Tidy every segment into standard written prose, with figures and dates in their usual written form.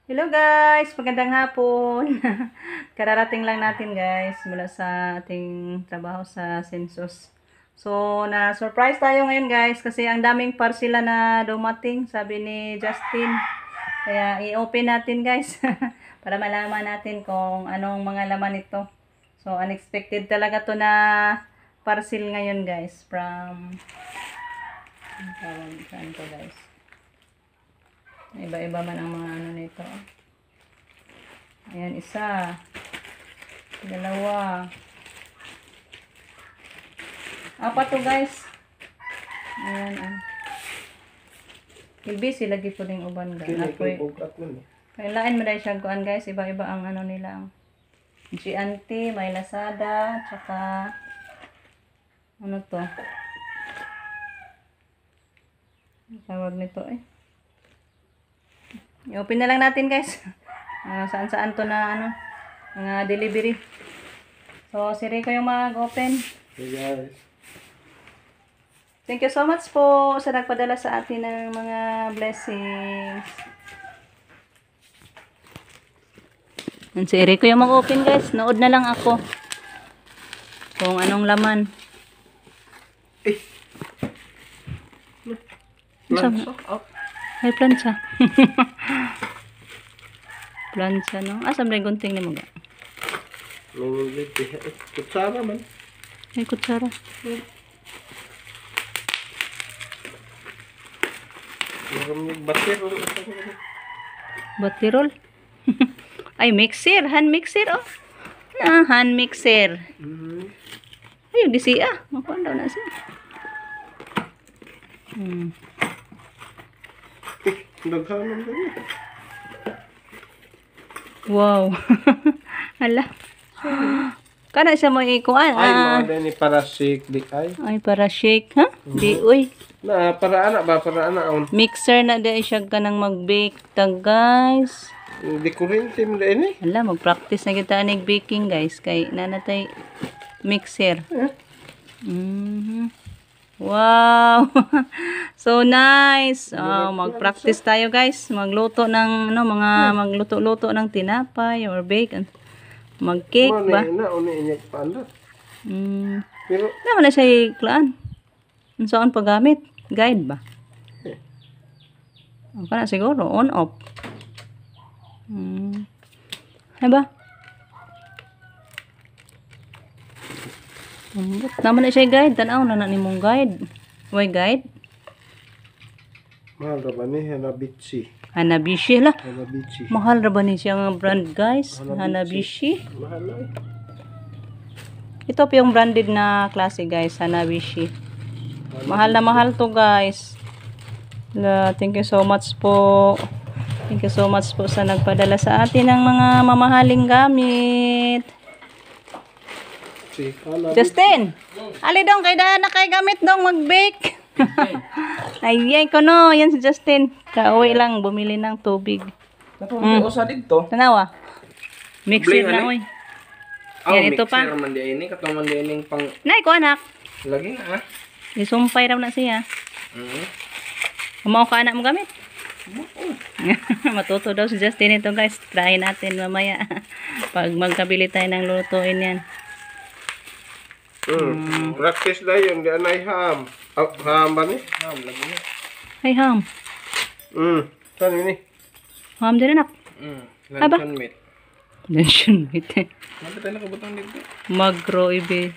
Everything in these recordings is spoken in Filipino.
Hello guys, magandang hapon. Kararating lang natin guys mula sa ating trabaho sa Census. So, na-surprise tayo ngayon guys kasi ang daming parcela na dumating, sabi ni Justin. Kaya i-open natin guys para malaman natin kung anong mga laman ito. So, unexpected talaga to na parcel ngayon guys from saan to guys? Iba-iba man ang mga ano nito. Ayan, isa. Dalawa. Apat to guys. Ayan, Ilbisi lagi po ding uban guys. Kailain mo dahil siya kuan guys. Iba-iba ang ano nila. Gianti, may Lazada, tsaka ano to? Tawag nito I-open na lang natin guys. Saan-saan to na ano, mga delivery. So, si Rico yung mag-open. Hey guys. Thank you so much po sa nagpadala sa atin ng mga blessings. And si Rico yung mag-open guys. Nood na lang ako kung anong laman. May plancha. Plancha, no? Asam na yung gunting na mga. Kutsara man. May kutsara. Batirol. Batirol? Ay, mixer. Hand mixer, oh. Hand mixer. Ayun, di siya. Makuha daw na siya. Naghanan ka niya. Wow. Hala. Kana siya mo ikuan. Ay, mga ni para shake di ay. Ay, para shake, ha? Di, uy. Na, para anak ba? Para anak. Mixer na di siya ka nang mag-bake. Guys. Di kuryente mo din eh. Hala, mag-practice na kita nag-baking, guys. Kay nanatay mixer. Wow. So nice. Mag-practice tayo, guys. Magluto ng ano, magluto-luto ng tinapay or bake. Mag-cake ba? Na, uni-inyag pa anda. Pero, Naman na siya iklaan. Saan paggamit? Guide ba? Ang na siguro, on-off. Diba? Naman na siya guide. Tanaw na ni mong guide. Why guide? mahal ra ba ni Hanabishi? Hanabishi lah. Hanabishi. Mahal ra ba ni siya nga brand guys? Hanabishi. Mahal ay. Ito po yung branded na klase guys. Hanabishi. Mahal na mahal to guys. Thank you so much po. Thank you so much po sa nagpadala sa atin ng mga mamahaling gamit. Justin! Ali dong, kay na kay gamit dong mag-bake. Ayan ko no, yan si Justin. Kauwi lang, bumili ng tubig. Usa dito. Tanawa. Mixer na oy. Yan ito pa. Mixer man di ini, katong man di ining pang Nay ko anak. lagi na Isumpay raw na siya. Kumao ka anak mo gamit. Matuto daw si Justin ito guys. Try natin mamaya. Pag magkabili tayo ng lutuin yan. Practice na yun, di anay ham. Ham ba ni? Ham lagi ni. Ay ham. Saan yun ni? Ham din anak. Aba? Luncheon meat. Luncheon meat. Mabit tayo nakabutang dito. Magro ibe.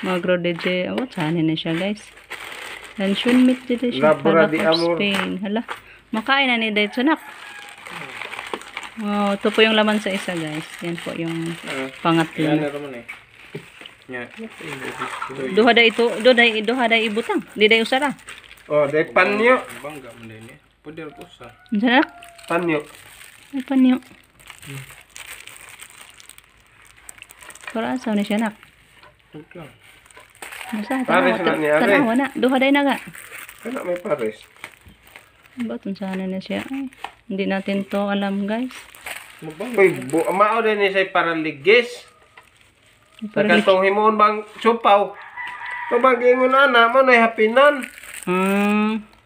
Magro DJ. Oh, saan na siya guys. Luncheon meat dito siya. Labra di amor. Spain. Hala. Makain na ni Dito nak. Oh, ito po yung laman sa isa guys. Yan po yung pangatlo. Yan na naman eh. Yan. Duha da ibutang. Di da usara. Oh, day panyo. Bangga man din eh. Pwede rin po sa. Unsa nak? Panyo. Ay panyo. Para sa ni siya nak. Okay. Nasa Pares na ni Are. tanawa na. Duha day naga. Kana may pares. Ba't sana na siya? Ay, hindi natin to alam guys. Uy, mao din ni say paraligis. Pagkatong himuon bang supaw. Tubang ingon ana mo na hapinan.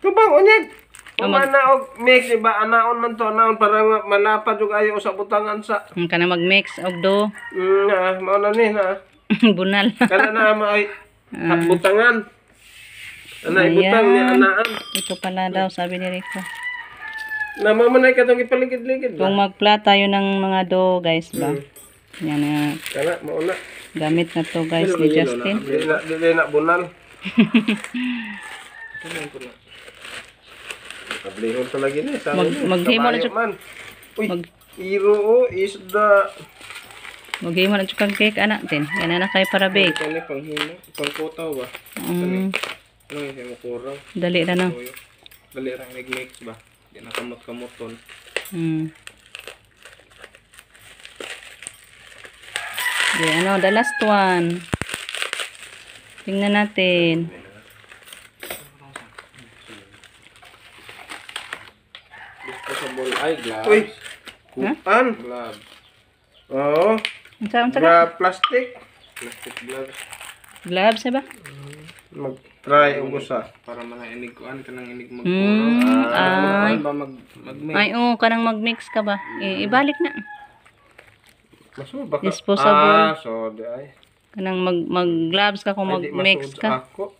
Tubang unyag. Kung manaog mix, iba, anaon man to, anaon para malapad yung ayo sa butangan sa. Kana mag-mix og do. Mauna ni na. Bunal. Kana na maay butangan. Ana ibutang ni anaan. Ito pala daw, sabi ni Rico. Namamanay ka itong ipaligid-ligid ba? Kung mag-plat tayo ng mga do, guys ba? Yan na. Kana, mauna. Gamit na to, guys, ni Justin. Dili na bunal. Kablihon to lagi ni. Maghimo na man. Uy, iro isda. Maghimo na tsukang cake, anak din. Yan na kay para bake. Kani panghimo, pangkotaw ba? Ano yung mukuraw? Dali na no. Dali lang nag-mix ba? Di na kamot-kamoton. Okay, ano, the last one. Tingnan natin. Disposable ay gloves. Uy, kupan. Gloves. Oo. Ang sarap. Plastic. Plastic gloves. Gloves, ba? Mag-try og usa. Para mga inig kuan kanang inig magpuro. Ba mag-mix. Ay, kanang mag-mix ka ba? Ibalik na. Masud baka. Disposable. So di ay. Kanang mag-gloves ka kung mag-mix ka. Ako.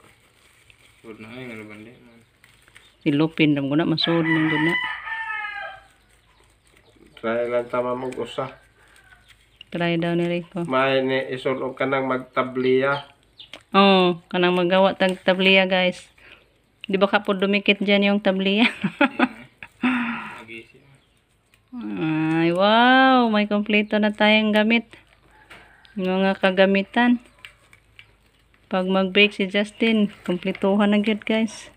Sud na ay ngano bandi man. Silupin ram guna masud ning guna. Try lang tama mag-usa. Try daw ni Rico. May ni isulog ka nang magtabliya. Kanang magawa tag tabliya, guys. Di ba kapod dumikit dyan yung tabliya? Ay, wow! May kompleto na tayong gamit. Mga kagamitan. Pag mag-bake si Justin, kompletuhan na good, guys.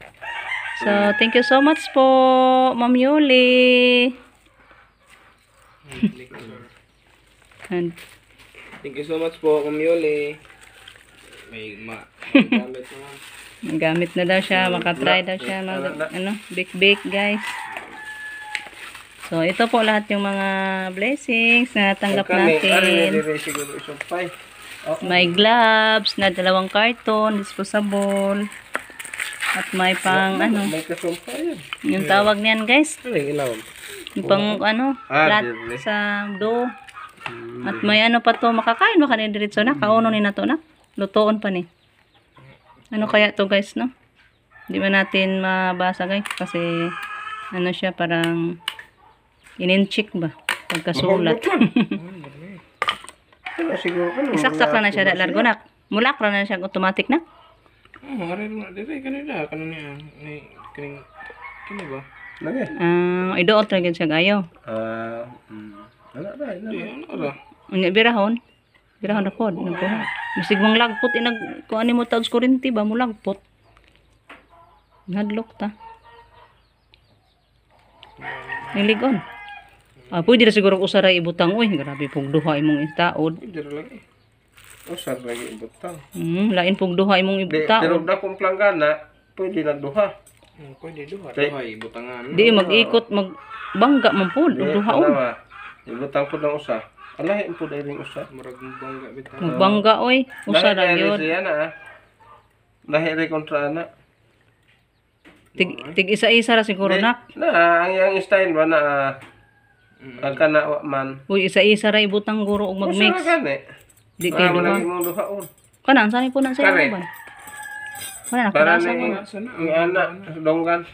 So, thank you so much po, Ma'am Yuli. And Thank you so much po, Ma'am Yuli. May gamit na. gamit na daw siya, makatry daw siya bake guys. So ito po lahat yung mga blessings na natanggap natin. May gloves na 2 karton, disposable. At may pang may kasumpay yan. Yung tawag niyan, guys. Yung pang plat dire. sa do. At may pa to, makakain ba kanina diretso na? Kauno ni na to na? Lutoon pa ni. Ano kaya to, guys, no? Hindi ba natin mabasa, guys? Kasi siya parang ininchik ba? Pagkasulat. Isaksak na siya largo na. Mulak na siya automatic na. Kanina ba? Idoot na siya gayo. Birahon. Birahon na pod. Misig mong lagpot. Kung ano mo taos kurinti ba mo lagpot. Ngadlok ta. Niligon. Pwede na siguro usaray ibutang. Uy, grabe pong duha imong itaod. Pwede lagi. Usar lagi ibutang. Lain pong duha imong ibutaod. Pero na kung planggana, pwede na duha. Pwede duha. Duha ibutangan. Di mag-ikot, magbangga man po. Duha o. Ibutang po ng usa. Alahin po dahil yung usa. Marag bangga bitaw. Magbangga oy. Usa ra yun. Lahiri kontra na. Tig isa-isa ra siguro na. Ang yang style ba na ang kana man. Uy, isa-isa ra ibutang guro og mag-mix. Usa gani. Di kay duha. Kana saan po na sa ban? Kana para sa ni ana donggan.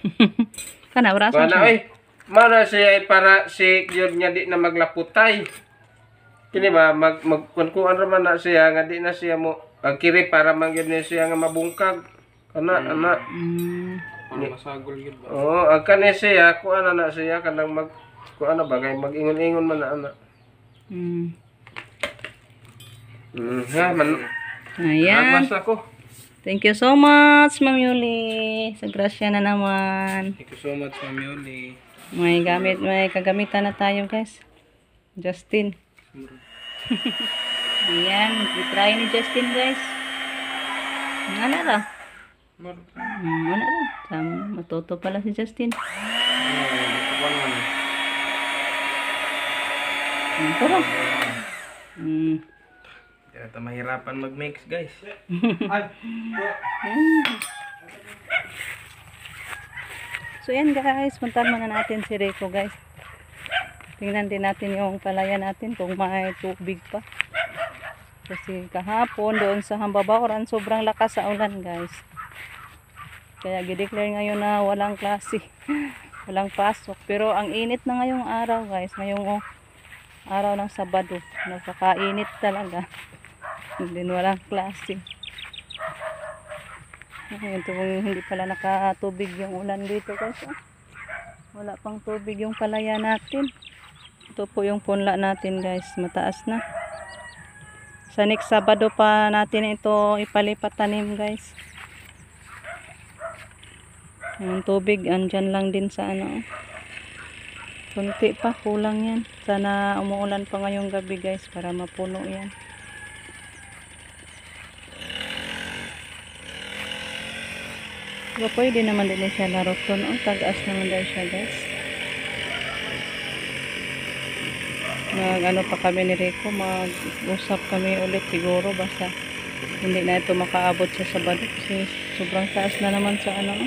Kana brasa. Kana oy. Mara siya para si gyud nya di na maglaputay. Kini ba magkunkuan ra man na siya nga di na siya mo agkiri para man gyud ni siya nga mabungkag. Kana ana. Masagol gyud ba? Oo, ang kani siya kuan na siya kanang kuan ba kay mag-ingon-ingon man na ana. Ha man. Ayan. Ako. Thank you so much, Ma'am Yuli. Sa grasya na naman. Thank you so much, Ma'am Yuli. May kagamitan na tayo, guys. Justin. Ayan, i-try ni Justin, guys. Ano ra? Ano ra? Matuto pala si Justin. Ito ra. Kaya ito mahirapan mag-mix, guys. So yan guys, puntahan muna natin si Rico guys. Tingnan din natin yung palayan natin kung may tubig pa. Kasi kahapon doon sa Hambabaoran sobrang lakas sa ulan guys. Kaya gideclare ngayon na walang klase. Walang pasok. Pero ang init na ngayong araw guys. Ngayong araw ng Sabado. Napakainit talaga. Hindi walang klase. Ito hindi pala nakatubig yung ulan dito guys. Wala pang tubig yung palaya natin. Ito po yung punla natin guys. Mataas na. Sa next Sabado pa natin ito ipalipat tanim guys. Yung tubig andyan lang din sa ano. Kunti pa, kulang yan. Sana umuulan pa ngayong gabi guys para mapuno yan. So, pwede naman din siya laroton. Tagaas naman dahil siya guys. Ano pa kami ni Rico, mag-usap kami ulit siguro basta hindi na ito makaabot sa Sabado kasi sobrang taas na naman sa ano.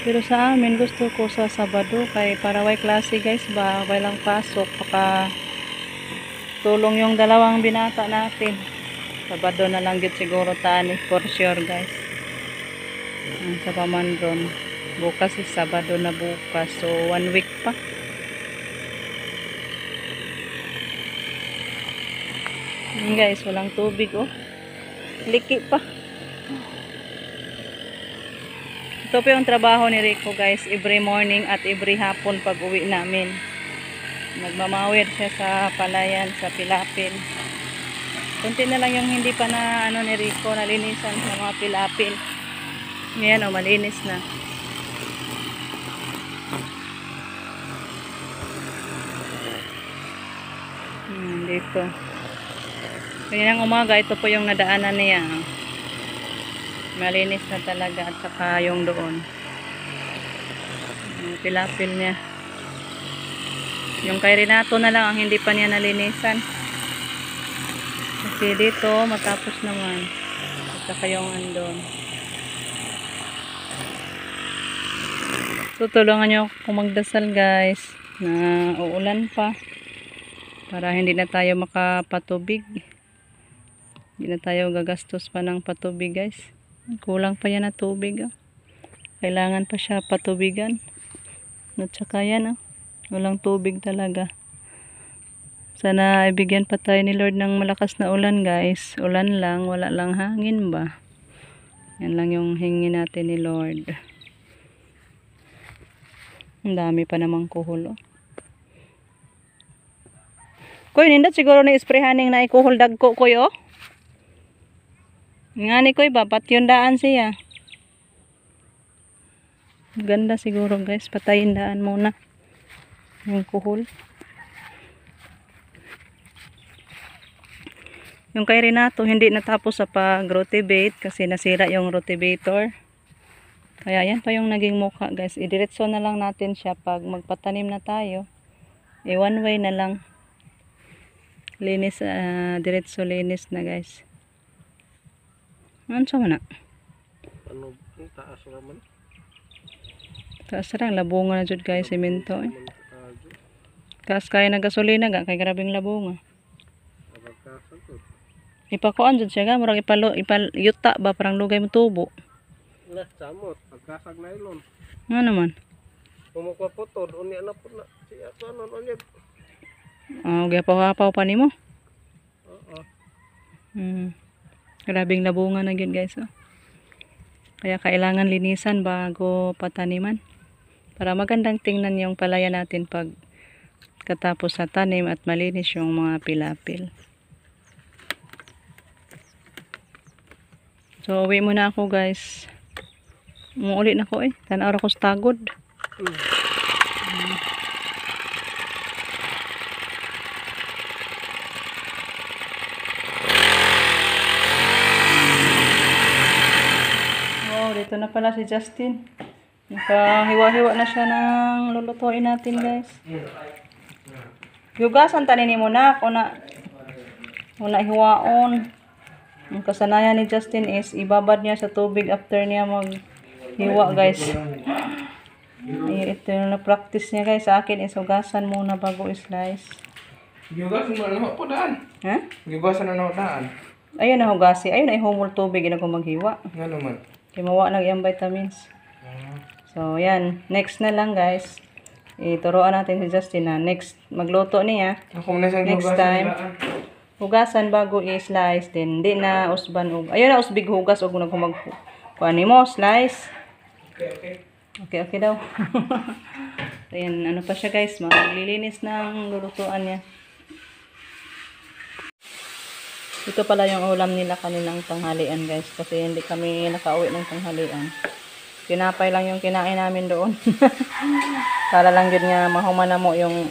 Pero sa amin gusto ko sa Sabado kay para way klase guys ba, walang pasok, baka tulong yung dalawang binata natin. Sabado na lang gid siguro tani for sure guys. Sa Pamandron. Bukas is Sabado na bukas. So 1 week pa. Yan guys, walang tubig oh. Liki pa. Ito po yung trabaho ni Rico guys. Every morning at every hapon pag uwi namin. Nagmamawid siya sa palayan, sa pilapil. Kunti na lang yung hindi pa na ano ni Rico nalinisan sa mga pilapil. Ngayon oh, malinis na. Dito. Kanyang umaga, ito po yung nadaanan niya. Malinis na talaga at saka yung doon. Yung pilapil niya. Yung kay Renato na lang ang hindi pa niya nalinisan. Kasi dito matapos naman. At saka yung andon. So tulungan nyo kung magdasal guys na uulan pa. Para hindi na tayo makapatubig. Hindi na tayo gagastos pa ng patubig guys. Kulang pa yan na tubig. Oh. Kailangan pa siya patubigan. At saka yan. Oh. Walang tubig talaga. Sana ibigyan pa tayo ni Lord ng malakas na ulan guys. Ulan lang. Wala lang hangin ba. Yan lang yung hingi natin ni Lord. Ang dami pa namang kuhol. Oh. Koy, nindot siguro na isprehaning na ikuhol dagko koy oh. Nga ni koy ba, patyon daan siya. Ganda siguro guys, patayin daan muna. Yung kuhol. Yung kay Renato, hindi natapos sa pag-rotivate kasi nasira yung rotivator. Kaya yan pa yung naging mukha guys. Idiretso na lang natin siya pag magpatanim na tayo. One way na lang. Linis, diretso linis na guys. Ano sa mana? Ano, taas naman. Taas lang, labunga na dyan guys, simento eh. Taas kaya na gasolina ga, kay grabing labunga. Ipakuan dyan siya ga, murag ipayuta ba, parang lugay mo tubo. Lah, samot, pagkasag na ilon. Ano naman? Pumukwa po to, doon niya na po na. Siya, ano, ulit. Gapaw-gapaw pa ni mo. Oo. Grabing labunga na yun guys. Oh. Kaya kailangan linisan bago pataniman. Para magandang tingnan yung palaya natin pag katapos sa tanim at malinis yung mga pilapil. So uwi muna ako guys. Umuuli na ako eh. Tanaw ako sa tagod. Dito na pala si Justin. Nakahiwa-hiwa na siya ng lulutuin natin guys. Yugasan tanin mo na. Una hiwaon. Ang kasanayan ni Justin is ibabad niya sa tubig after niya maghiwa, guys. Ay, ito yung na-practice niya, guys. Sa akin is hugasan muna bago i-slice. Gihugasan mo na po daan. Ha? Gihugasan na daan. Ayun na hugasi. Ayun na ihumol tubig na kung maghiwa. Nga naman. Kaya mawa lang yung vitamins. So, yan. Next na lang, guys. Ituruan natin si Justin na next magluto niya. Ako na siyang Next time, hugasan bago i-slice. Then, di na usban. Ayun na, usbig hugas. Huwag mo na kumag... Kuha mo, slice. Okay, okay daw. So, yan. Ano pa siya, guys? Maglilinis ng lulutuan niya. Ito pala yung ulam nila kaninang tanghalian, guys. Kasi hindi kami nakauwi ng tanghalian. Tinapay lang yung kinain namin doon. Para lang yun nga mahumana mo yung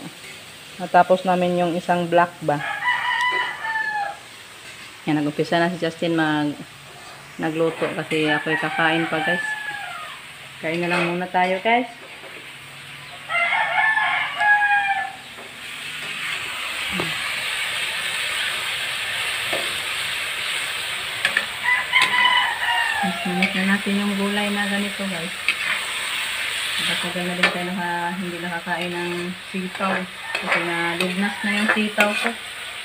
natapos namin yung isang black ba. Yan, nag-upisa na si Justin nagluto kasi ako'y kakain pa, guys. Kain na lang muna tayo, guys. Sinit na natin yung gulay na ganito, guys. Kapag na din tayo hindi nakakain ng sitaw. Kasi nalugnas na yung sitaw ko.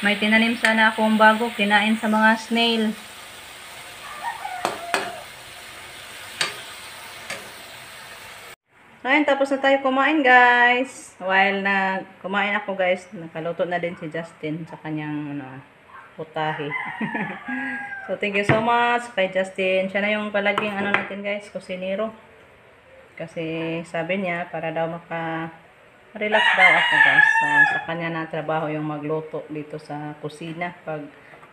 May tinanim sana akong bago, kinain sa mga snail. So, ayun, tapos na tayo kumain, guys. While na kumain ako, guys, nakaluto na din si Justin sa kanyang putahe. So, thank you so much kay Justin. Siya na yung palaging natin, guys, kusinero. Kasi sabi niya, para daw maka-relax daw ako, guys. So, sa kanya na trabaho yung magluto dito sa kusina pag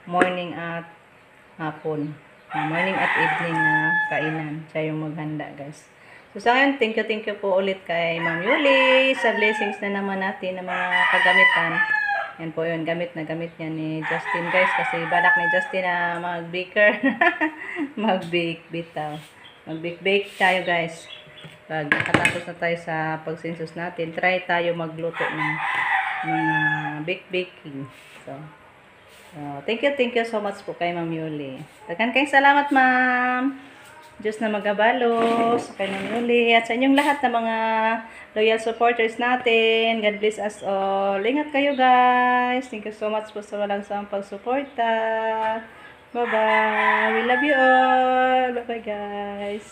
morning at hapon. Morning at evening na kainan. Siya yung maghanda, guys. So, sa ngayon, thank you po ulit kay Ma'am Yuli sa blessings na naman natin ng mga kagamitan. Yan po yun, gamit na gamit niya ni Justin, guys. Kasi balak ni Justin na mag-baker. Mag-bake bitaw. Mag-bake tayo, guys. Pag nakatapos na tayo sa pagsensus natin, try tayo magluto ng mga baking. So, thank you so much po kay Ma'am Yuli. Dagan kayong salamat, Ma'am. Diyos na magabalo sa kay Ma'am Yuli at sa inyong lahat na mga loyal supporters natin. God bless us all. Ingat kayo, guys. Thank you so much po sa walang sawang pagsuporta. Bye-bye. We love you all. Bye-bye, guys.